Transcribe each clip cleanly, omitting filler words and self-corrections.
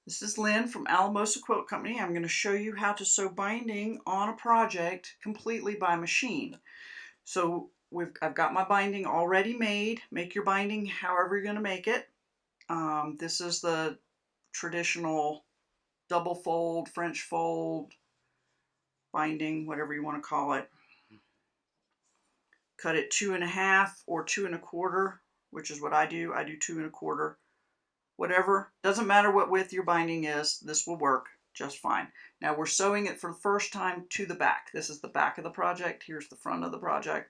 This is Lynn from Alamosa Quilt Company. I'm going to show you how to sew binding on a project completely by machine. So I've got my binding already made. Make your binding however you're going to make it. This is the traditional double fold, French fold binding, whatever you want to call it. Cut it 2 1/2 or 2 1/4, which is what I do. I do 2 1/4. Whatever, doesn't matter what width your binding is, this will work just fine. Now we're sewing it for the first time to the back. This is the back of the project. Here's the front of the project.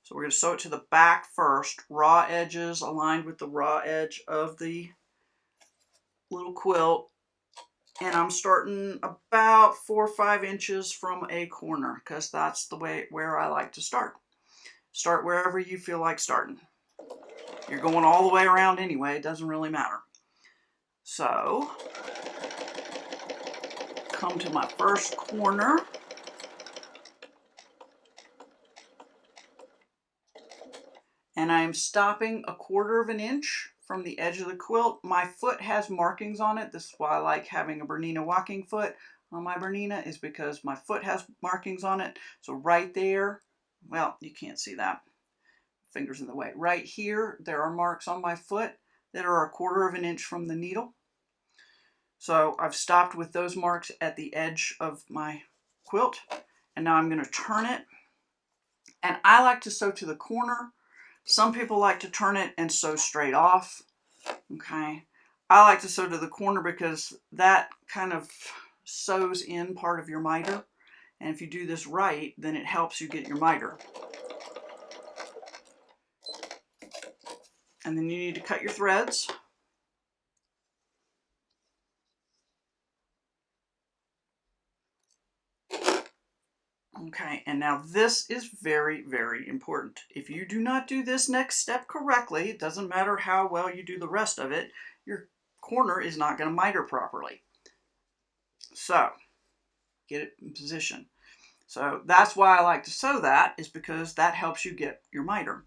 So we're going to sew it to the back first. Raw edges aligned with the raw edge of the little quilt. And I'm starting about 4 or 5 inches from a corner because that's the way where I like to start. Start wherever you feel like starting. You're going all the way around anyway, it doesn't really matter. So, come to my first corner. And I'm stopping 1/4 of an inch from the edge of the quilt. My foot has markings on it. This is why I like having a Bernina walking foot on my Bernina, is because my foot has markings on it. So right there, well, you can't see that. Fingers in the way. Right here, there are marks on my foot that are 1/4 of an inch from the needle. So I've stopped with those marks at the edge of my quilt. And now I'm going to turn it. And I like to sew to the corner. Some people like to turn it and sew straight off. Okay. I like to sew to the corner because that kind of sews in part of your miter. And if you do this right, then it helps you get your miter. And then you need to cut your threads. Okay, and now this is very, very important. If you do not do this next step correctly, it doesn't matter how well you do the rest of it, your corner is not going to miter properly. So, get it in position. So that's why I like to sew that, is because that helps you get your miter.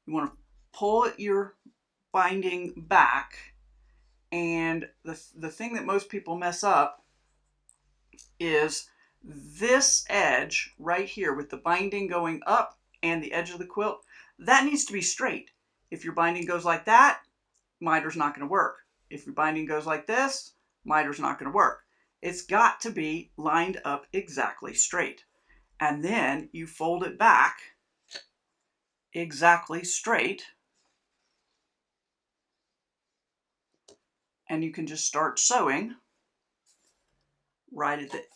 You want to pull your binding back, and the thing that most people mess up is this edge right here with the binding going up and the edge of the quilt. That needs to be straight. If your binding goes like that, miter's not going to work. If your binding goes like this, miter's not going to work. It's got to be lined up exactly straight. And then you fold it back exactly straight. And you can just start sewing right at the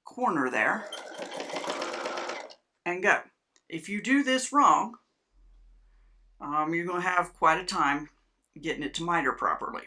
corner there and go. If you do this wrong, you're going to have quite a time getting it to miter properly.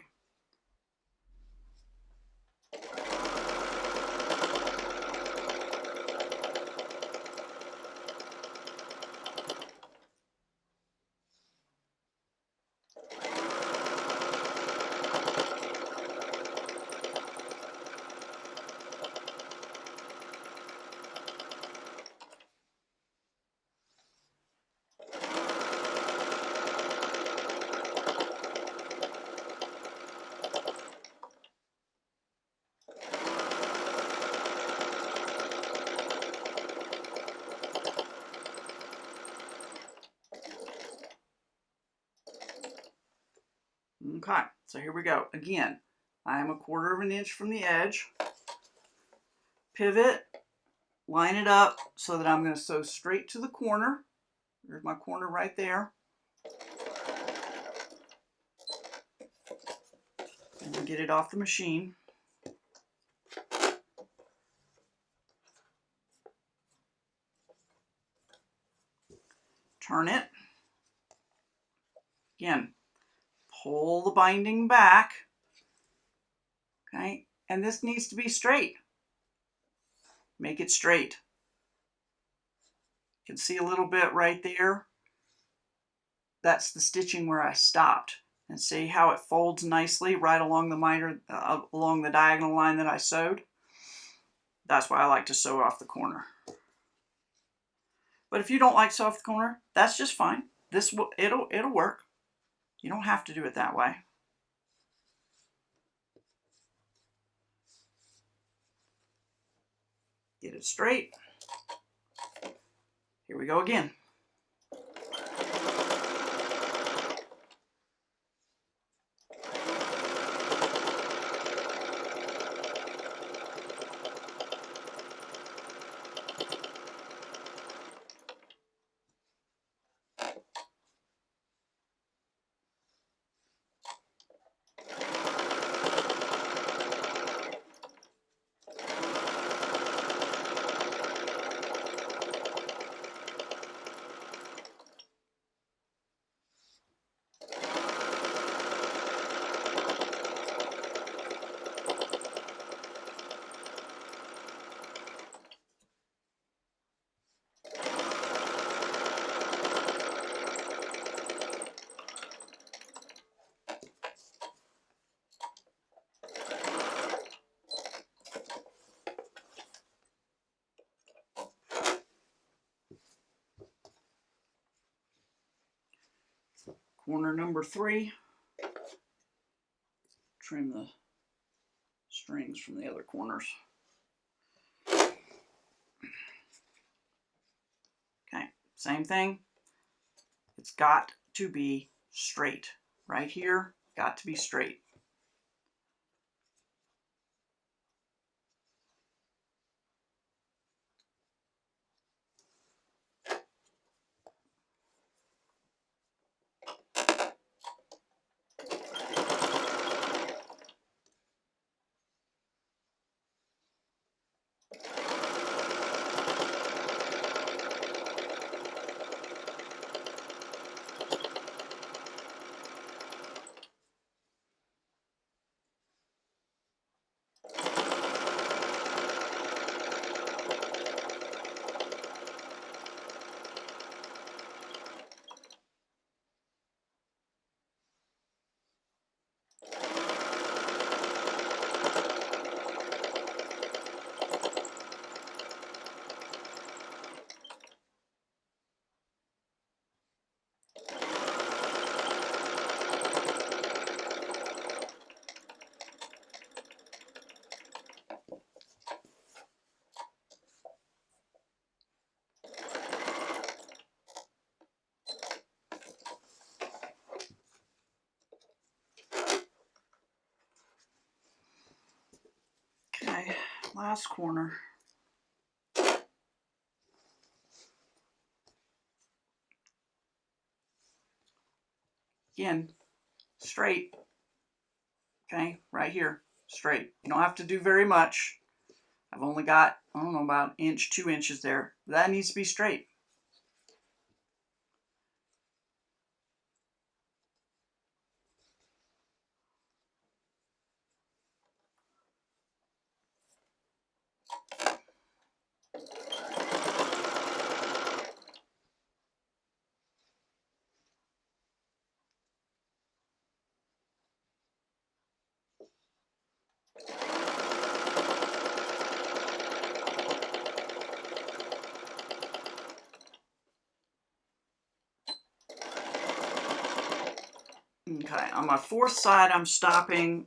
Okay, so here we go. Again, I am 1/4 of an inch from the edge. Pivot, line it up so that I'm going to sew straight to the corner. There's my corner right there. And get it off the machine. Turn it. Again, pull the binding back. Okay, and this needs to be straight. Make it straight. You can see a little bit right there. That's the stitching where I stopped. And see how it folds nicely right along the miter, along the diagonal line that I sewed. That's why I like to sew off the corner. But if you don't like to sew off the corner, that's just fine. It'll work. You don't have to do it that way. Get it straight. Here we go again. Corner number 3, trim the strings from the other corners. Okay, same thing. It's got to be straight. Right here, got to be straight. Okay, last corner. Again, straight. Okay, right here, straight. You don't have to do very much. I've only got, I don't know, about 1 inch, 2 inches there. That needs to be straight. Okay, on my 4th side, I'm stopping.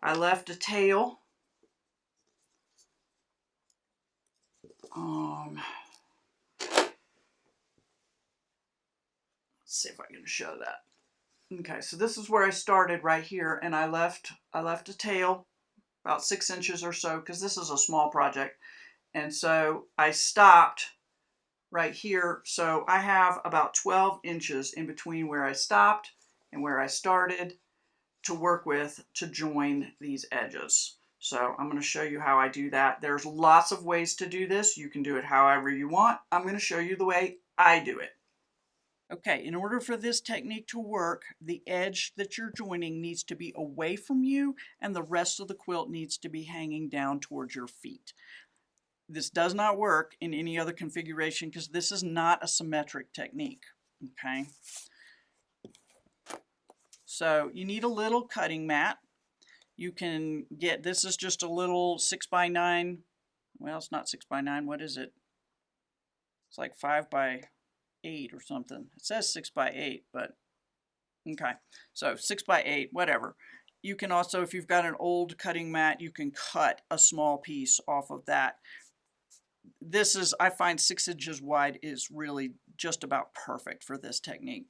I left a tail. Let's see if I can show that. Okay, so this is where I started right here, and I left a tail about 6 inches or so because this is a small project, and so I stopped right here. So I have about 12 inches in between where I stopped and where I started to work with to join these edges. So I'm going to show you how I do that. There's lots of ways to do this. You can do it however you want. I'm going to show you the way I do it. Okay, in order for this technique to work, the edge that you're joining needs to be away from you and the rest of the quilt needs to be hanging down towards your feet. This does not work in any other configuration because this is not a symmetric technique, okay? So you need a little cutting mat. You can get, this is just a little 6x9, well, it's not 6x9, what is it? It's like 5x8 or something. It says 6x8, but okay. So 6x8, whatever. You can also, if you've got an old cutting mat, you can cut a small piece off of that. this is, I find 6 inches wide is really just about perfect for this technique.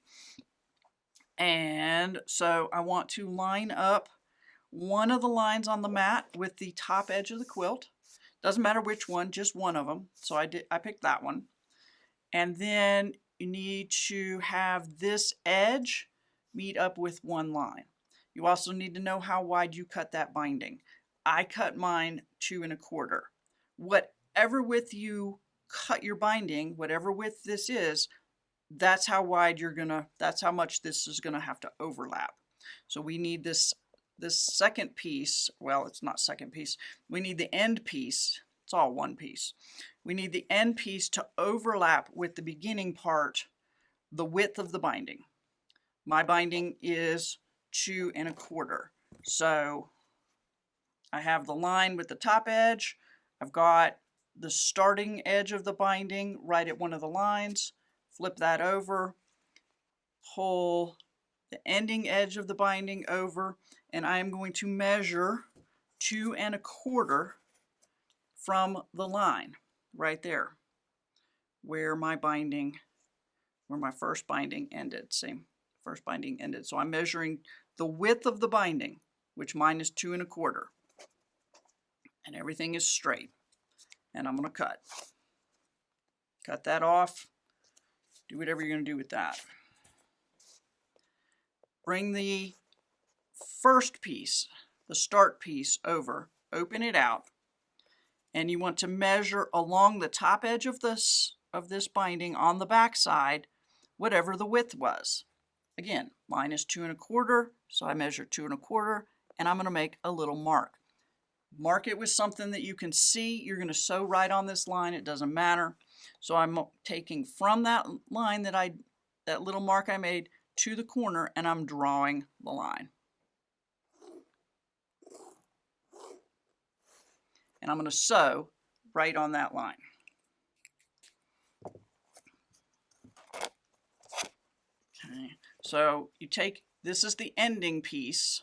And so I want to line up one of the lines on the mat with the top edge of the quilt. Doesn't matter which one, just one of them. So I picked that one. And then you need to have this edge meet up with one line. You also need to know how wide you cut that binding. I cut mine 2 1/4. Whatever width you cut your binding, whatever width this is, that's how wide that's how much this is gonna have to overlap. So we need this second piece, well, it's not second piece, we need the end piece, it's all one piece. We need the end piece to overlap with the beginning part, the width of the binding. My binding is 2 1/4. So I have the line with the top edge, I've got the starting edge of the binding right at one of the lines, flip that over, pull the ending edge of the binding over, and I am going to measure 2 1/4 from the line right there where my first binding ended. See, first binding ended. So I'm measuring the width of the binding, which mine is 2 1/4, and everything is straight. And I'm going to cut that off. Do whatever you're going to do with that. Bring the first piece, the start piece, over, open it out, and you want to measure along the top edge of this binding on the back side whatever the width was. Again, mine is 2 1/4, so I measure 2 1/4, and I'm going to make a little mark. Mark it with something that you can see. You're going to sew right on this line, it doesn't matter. So I'm taking from that line that little mark I made to the corner, and I'm drawing the line. And I'm going to sew right on that line. Okay, so you take, this is the ending piece,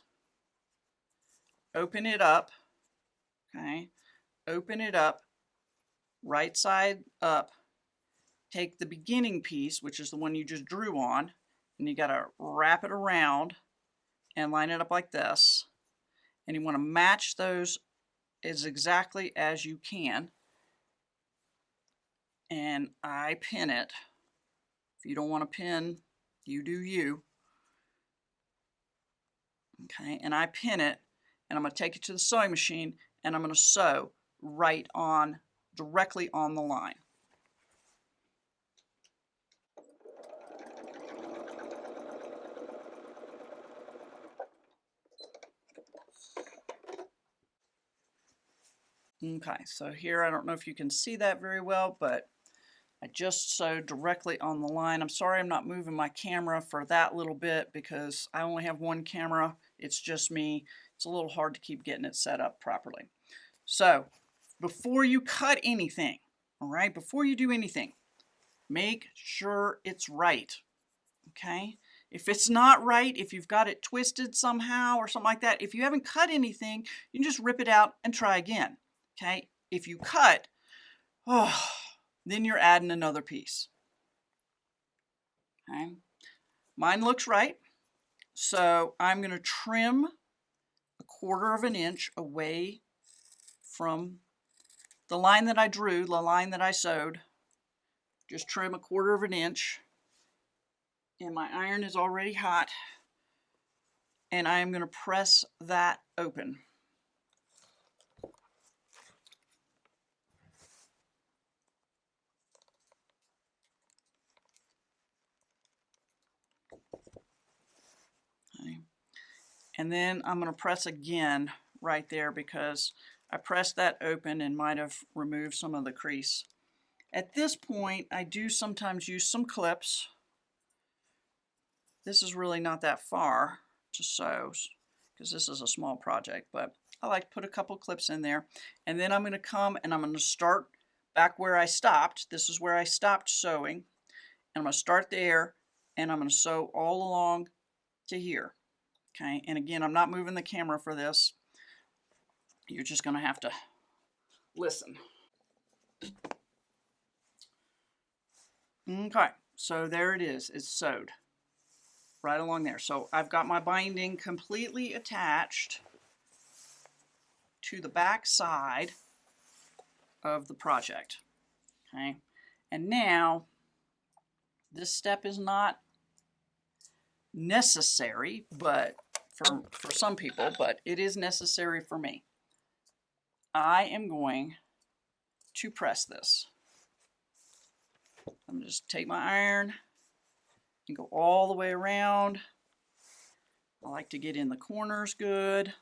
open it up, okay, open it up, right side up, take the beginning piece, which is the one you just drew on, and you got to wrap it around and line it up like this. And you want to match those as exactly as you can. And I pin it. If you don't want to pin, you do you. Okay, and I pin it, and I'm going to take it to the sewing machine, and I'm going to sew right on, directly on the line. Okay, so here, I don't know if you can see that very well, but I just sewed directly on the line. I'm sorry I'm not moving my camera for that little bit because I only have one camera. It's just me. It's a little hard to keep getting it set up properly. So before you cut anything, all right, before you do anything, make sure it's right, okay? If it's not right, if you've got it twisted somehow or something like that, if you haven't cut anything, you can just rip it out and try again, okay? If you cut, then you're adding another piece, okay? Mine looks right, so I'm going to trim 1/4 inch away from the line that I drew, the line that I sewed. Just trim 1/4 inch, and my iron is already hot, and I am going to press that open. Okay. And then I'm going to press again right there because I pressed that open and might have removed some of the crease. At this point, I do sometimes use some clips. This is really not that far to sew because this is a small project, but I like to put a couple clips in there. And then I'm going to come and I'm going to start back where I stopped. This is where I stopped sewing. And I'm going to start there, and I'm going to sew all along to here. Okay, and again, I'm not moving the camera for this. You're just going to have to listen. Okay, so there it is. It's sewed right along there. So I've got my binding completely attached to the back side of the project. Okay, and now this step is not necessary, but for some people, but it is necessary for me. I am going to press this. I'm just take my iron and go all the way around. I like to get in the corners good.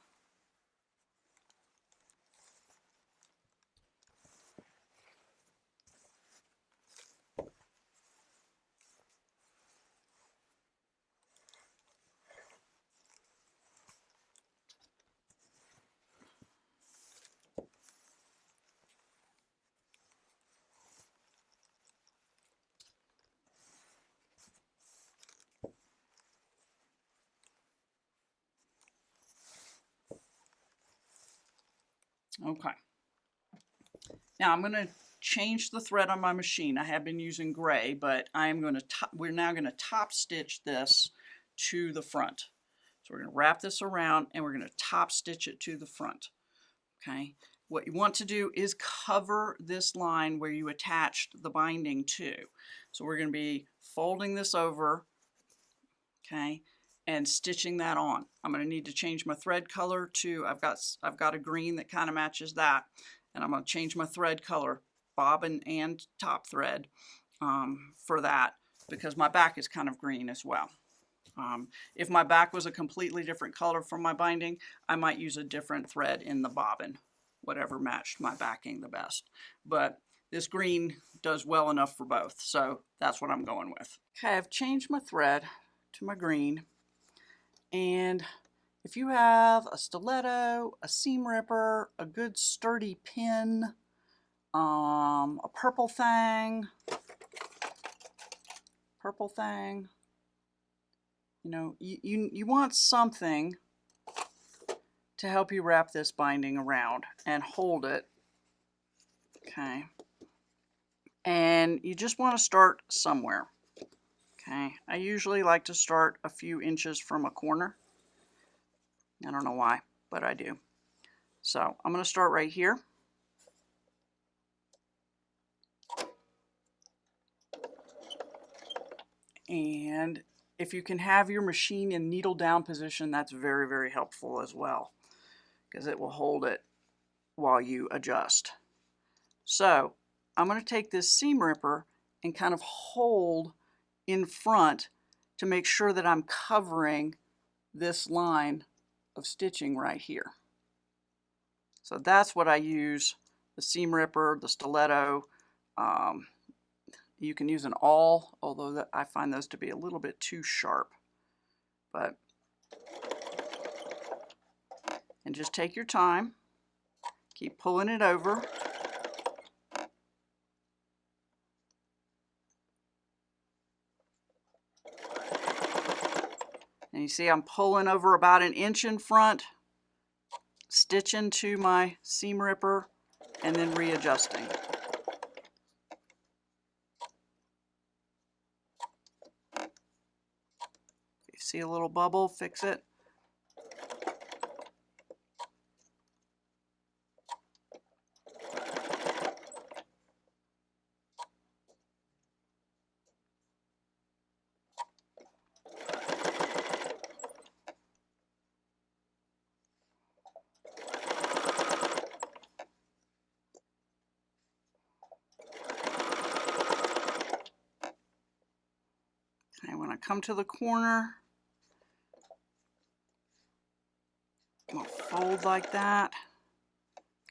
Okay. Now I'm going to change the thread on my machine. I have been using gray, but we're now going to top stitch this to the front. So we're going to wrap this around and we're going to top stitch it to the front. Okay. What you want to do is cover this line where you attached the binding to. So we're going to be folding this over, okay, and stitching that on. I'm going to need to change my thread color to, I've got a green that kind of matches that, and I'm going to change my thread color, bobbin and top thread, for that, because my back is kind of green as well. If my back was a completely different color from my binding, I might use a different thread in the bobbin, whatever matched my backing the best. But this green does well enough for both, so that's what I'm going with. Okay, I've changed my thread to my green, and if you have a stiletto, a seam ripper, a good sturdy pin, a purple thing, you know, you want something to help you wrap this binding around and hold it, okay? And you just want to start somewhere, okay? I usually like to start a few inches from a corner. I don't know why, but I do. So I'm going to start right here. And if you can have your machine in needle down position, that's very, very helpful as well, because it will hold it while you adjust. So I'm going to take this seam ripper and kind of hold in front to make sure that I'm covering this line of stitching right here. So that's what I use, the seam ripper, the stiletto. You can use an awl, although I find those to be a little bit too sharp. But, and just take your time, keep pulling it over. And you see I'm pulling over about an inch in front, stitching to my seam ripper, and then readjusting. You see a little bubble, fix it. Okay, when I come to the corner, I'll fold like that.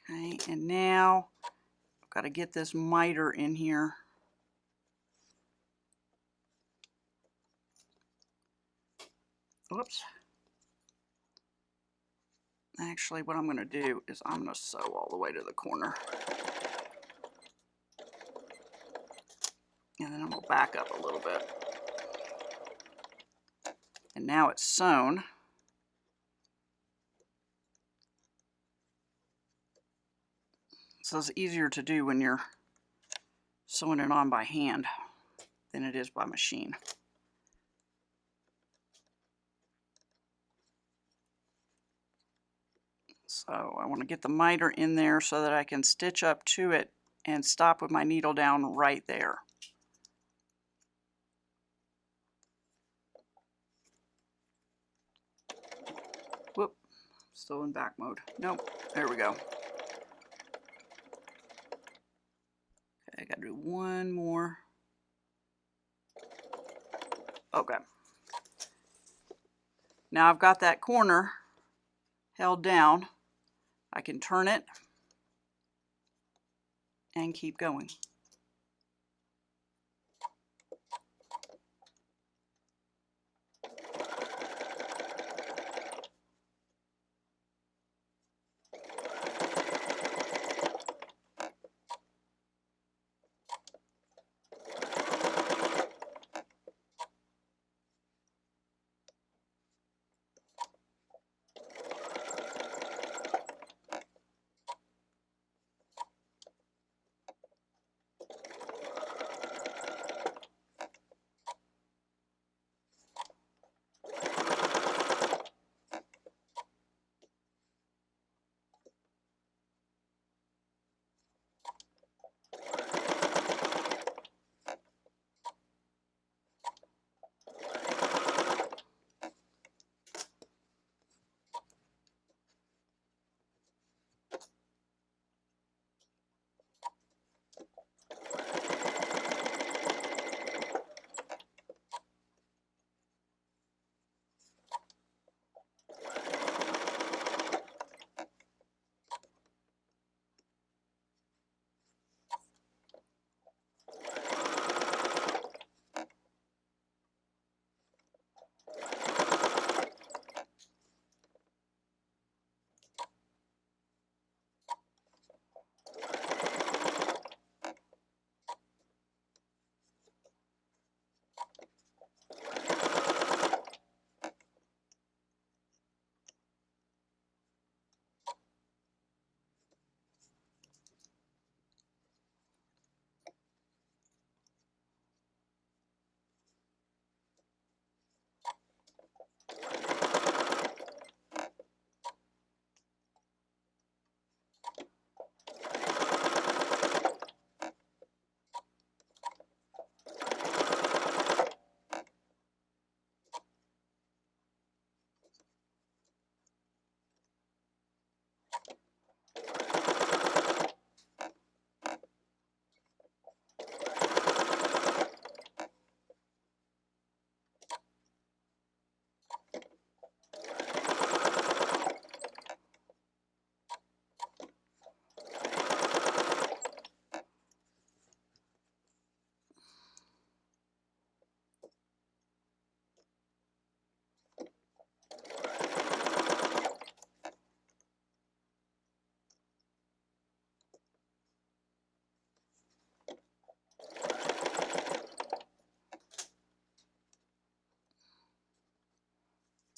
Okay, and now I've got to get this miter in here. Whoops. Actually, what I'm going to do is I'm going to sew all the way to the corner. And then I'm going to back up a little bit. And now it's sewn. So it's easier to do when you're sewing it on by hand. than it is by machine. So I want to get the miter in there so that I can stitch up to it and stop with my needle down right there. Whoop, still in back mode. Nope, there we go. Okay, I gotta do one more. Okay. Now I've got that corner held down. I can turn it and keep going.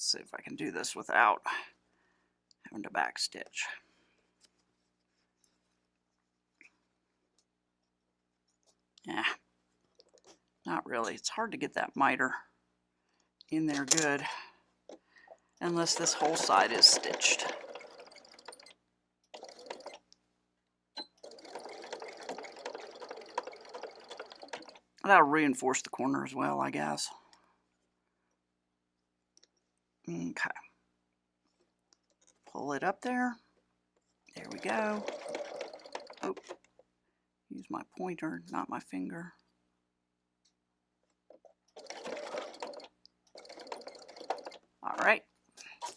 Let's see if I can do this without having to back stitch. Yeah, not really. It's hard to get that miter in there good unless this whole side is stitched. That'll reinforce the corner as well, I guess. Okay. Pull it up there. There we go. Oh, use my pointer, not my finger. All right,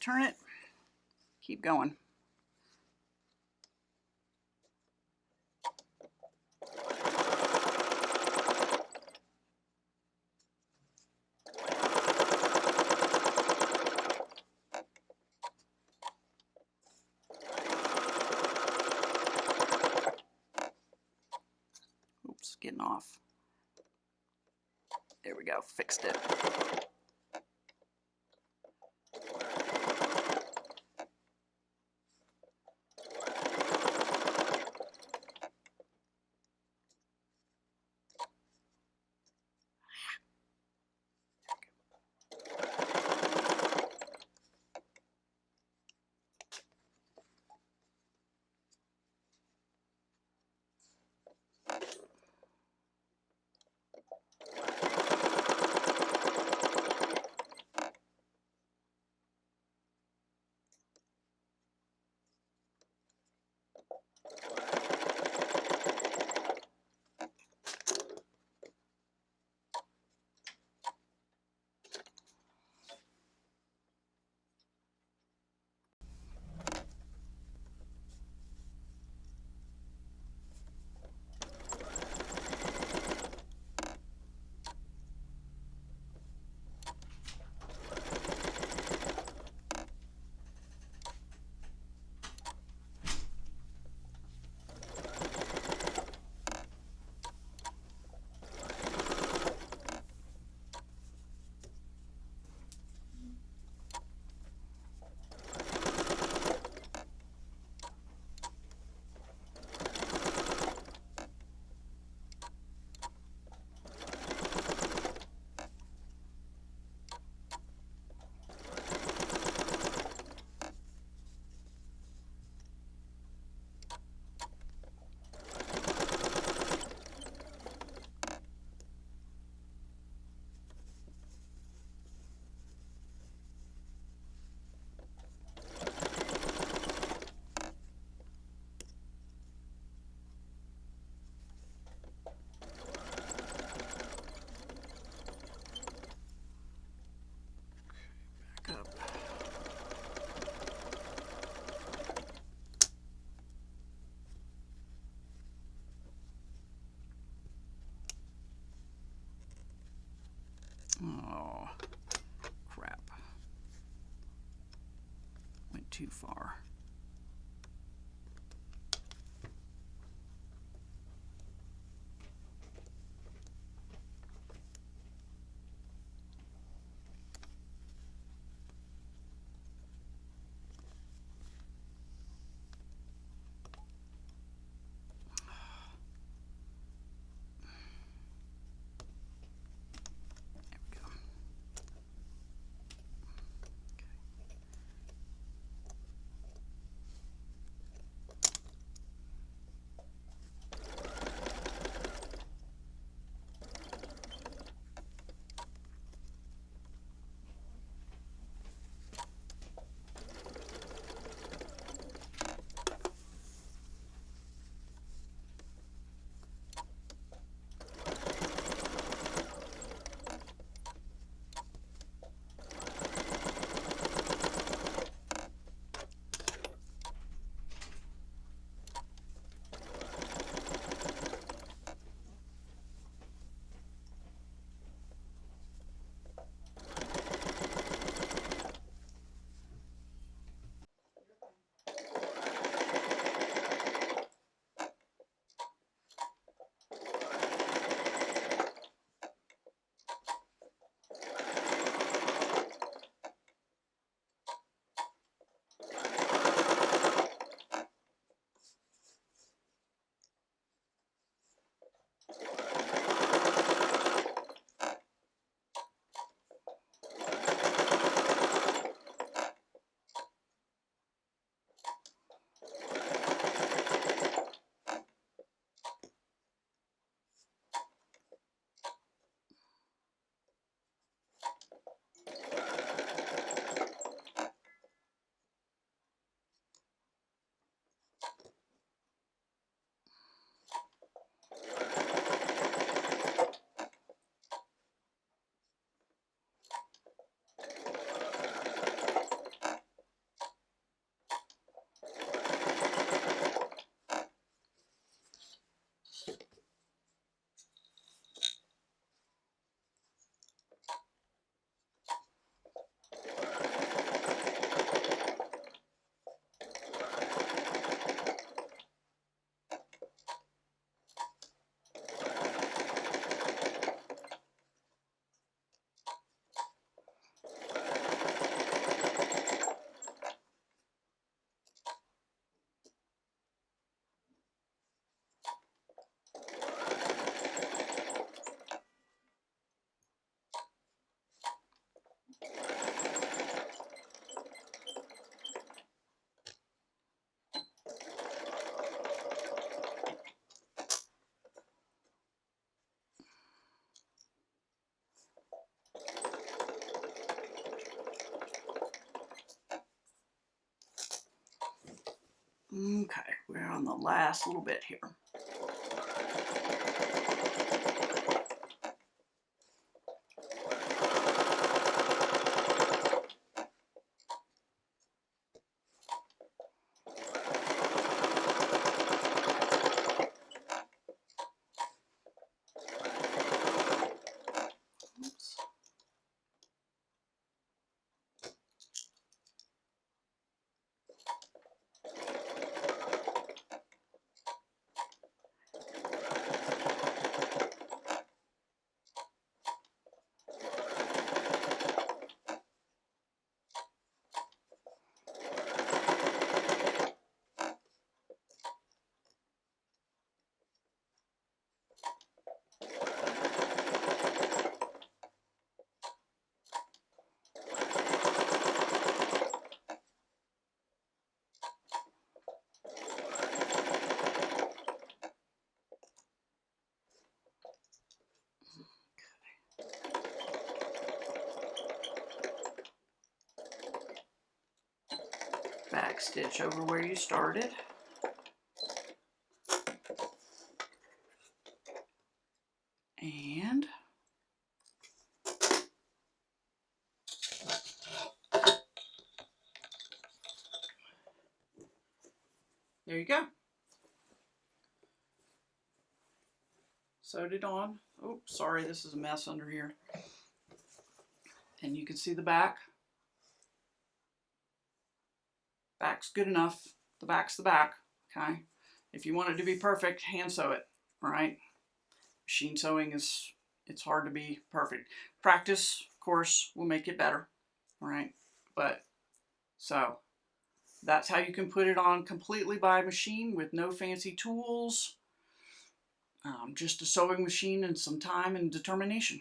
turn it, keep going. Oops, getting off. There we go, fixed it. Oh, crap. Went too far. Okay, we're on the last little bit here. Oops. Back stitch over where you started. And there you go. Sewed it on. Oh, sorry, this is a mess under here. And you can see the back. Back's good enough. The back's the back, okay? If you want it to be perfect, hand sew it, all right? Machine sewing it's hard to be perfect. Practice, of course, will make it better, all right? But, so, that's how you can put it on completely by machine with no fancy tools. Just a sewing machine and some time and determination.